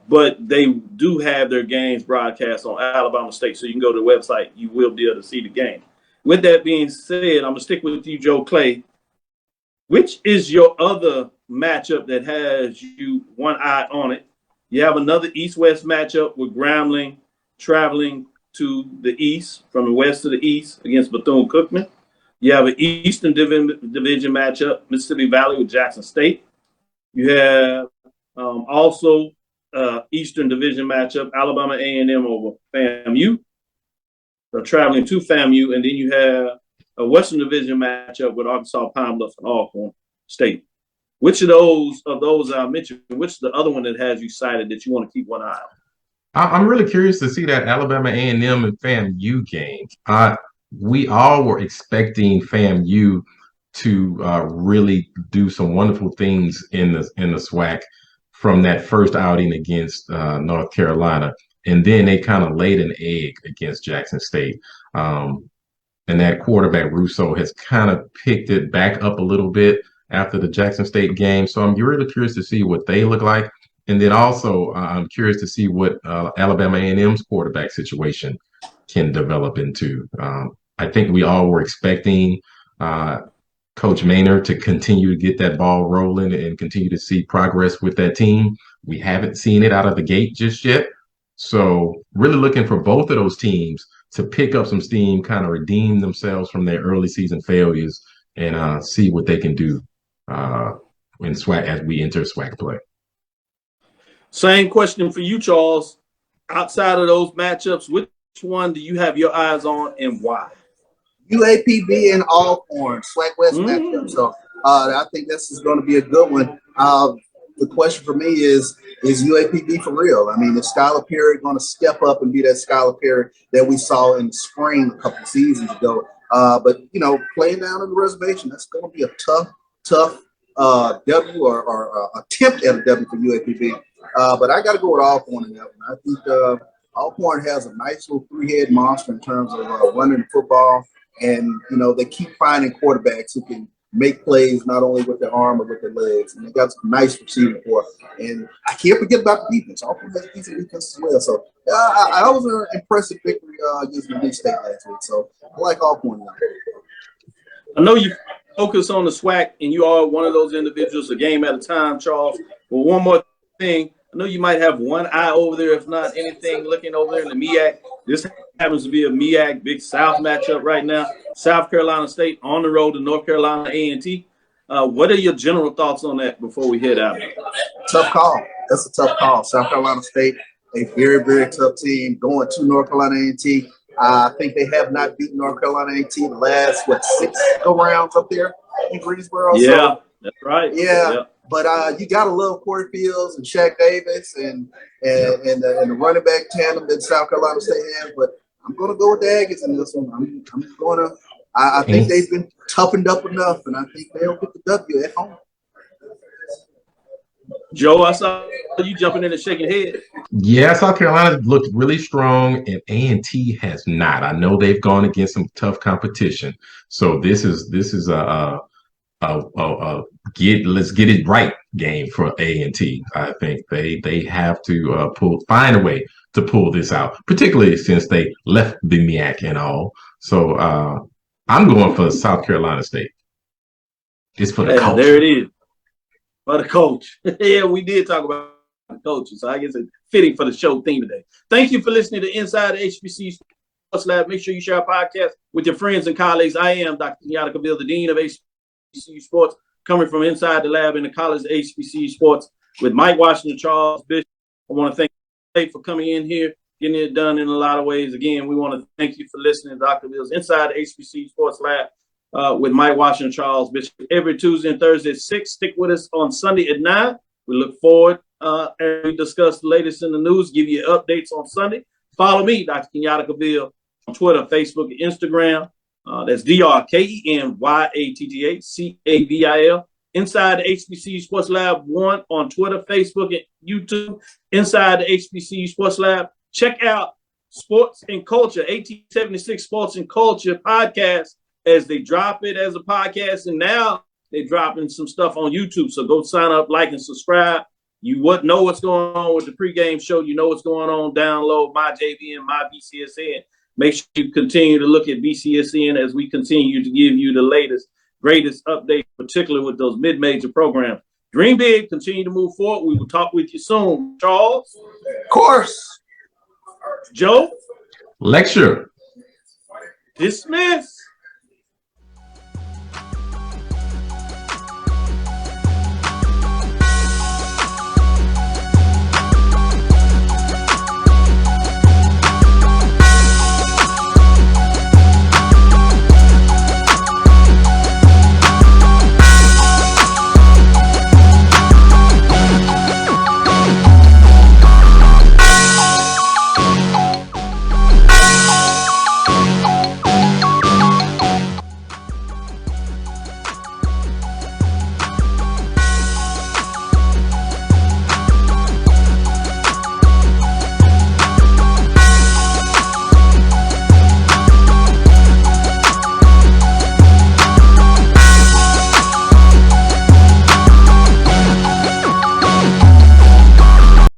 But they do have their games broadcast on Alabama State, so you can go to the website. You will be able to see the game. With that being said, I'm going to stick with you, Joe Clay. Which is your other matchup that has you one eye on it? You have another East-West matchup with Grambling traveling to the east, from the west to the east against Bethune-Cookman. You have an Eastern Division matchup, Mississippi Valley with Jackson State. You have also Eastern Division matchup, Alabama A&M over FAMU. They're traveling to FAMU, and then you have a Western Division matchup with Arkansas Pine Bluff and Alcorn State. Which of those I mentioned, which is the other one that has you cited that you want to keep one eye on? I'm really curious to see that Alabama A&M and FAMU game. We all were expecting FAMU to really do some wonderful things in the SWAC from that first outing against North Carolina, and then they kind of laid an egg against Jackson State. And that quarterback Russo has kind of picked it back up a little bit after the Jackson State game. So I'm really curious to see what they look like. And then also I'm curious to see what Alabama A&M's quarterback situation can develop into. I think we all were expecting Coach Maynard to continue to get that ball rolling and continue to see progress with that team. We haven't seen it out of the gate just yet. So really looking for both of those teams to pick up some steam, kind of redeem themselves from their early season failures and see what they can do in SWAC as we enter SWAC play. Same question for you, Charles. Outside of those matchups, which one do you have your eyes on and why? UAPB and Alcorn, SWAC West matchup. So I think this is going to be a good one. The question for me is UAPB for real? I mean, is Skylar Perry going to step up and be that Skylar Perry that we saw in the spring a couple of seasons ago? But, you know, playing down on the reservation, that's going to be a tough W or attempt at a W for UAPB. But I got to go with Alcorn in that one. I think Alcorn has a nice little three-head monster in terms of running the football. And, you know, they keep finding quarterbacks who can make plays not only with their arm but with their legs. And they got some nice receiving for it. And I can't forget about the defense. Alcorn has a decent defense as well. So I was an impressive victory against Mississippi State last week. So I like Alcorn now. I know you focus on the SWAC, and you are one of those individuals, a game at a time, Charles. But one more thing. I know you might have one eye over there, if not anything, looking over there in the MEAC. This happens to be a MEAC Big South matchup right now. South Carolina State on the road to North Carolina A&T. What are your general thoughts on that before we head out? Tough call. That's a tough call. South Carolina State, a very, very tough team going to North Carolina A&T. I think they have not beaten North Carolina A&T the last, 6 go-rounds up there in Greensboro. Yeah, so, that's right. Yeah. But you gotta love Corey Fields and Shaq Davis and the running back tandem that South Carolina State has. But I'm gonna go with the Aggies in this one. I think they've been toughened up enough, and I think they'll get the W at home. Joe, I saw you jumping in and shaking head. Yeah, South Carolina looked really strong, and A&T has not. I know they've gone against some tough competition, so this is let's get it right game for A&T. I think they have to find a way to pull this out, particularly since they left the MEAC and all. So I'm going for South Carolina State. It's for the culture. There it is. For the coach. Yeah, we did talk about the coaches, so I guess it's fitting for the show theme today. Thank you for listening to Inside the HBCU Sports Lab. Make sure you share our podcast with your friends and colleagues. I am Dr. Kenyatta Cavil, the Dean of HBCU Sports, coming from inside the lab in the College of HBCU Sports with Mike Washington, Charles Bishop. I want to thank you for coming in here, getting it done in a lot of ways. Again, we want to thank you for listening to Dr. Cavill's Inside the HBCU Sports Lab with Mike Washington, Charles Bishop, every Tuesday and Thursday at 6. Stick with us on Sunday at 9. We look forward as we discuss the latest in the news, give you updates on Sunday. Follow me, Dr. Kenyatta Cavil, on Twitter, Facebook, and Instagram. That's DrKenyattaCavil. Inside the HBCU Sports Lab 1 on Twitter, Facebook, and YouTube. Inside the HBCU Sports Lab. Check out Sports and Culture, 1876 Sports and Culture podcast as they drop it as a podcast. And now they're dropping some stuff on YouTube. So go sign up, like, and subscribe. You would know what's going on with the pregame show. You know what's going on. Download my JVN, my BCSN. Make sure you continue to look at BCSN as we continue to give you the latest, greatest updates, particularly with those mid-major programs. Dream big, continue to move forward. We will talk with you soon. Charles? Of course. Joe? Lecture. Dismiss.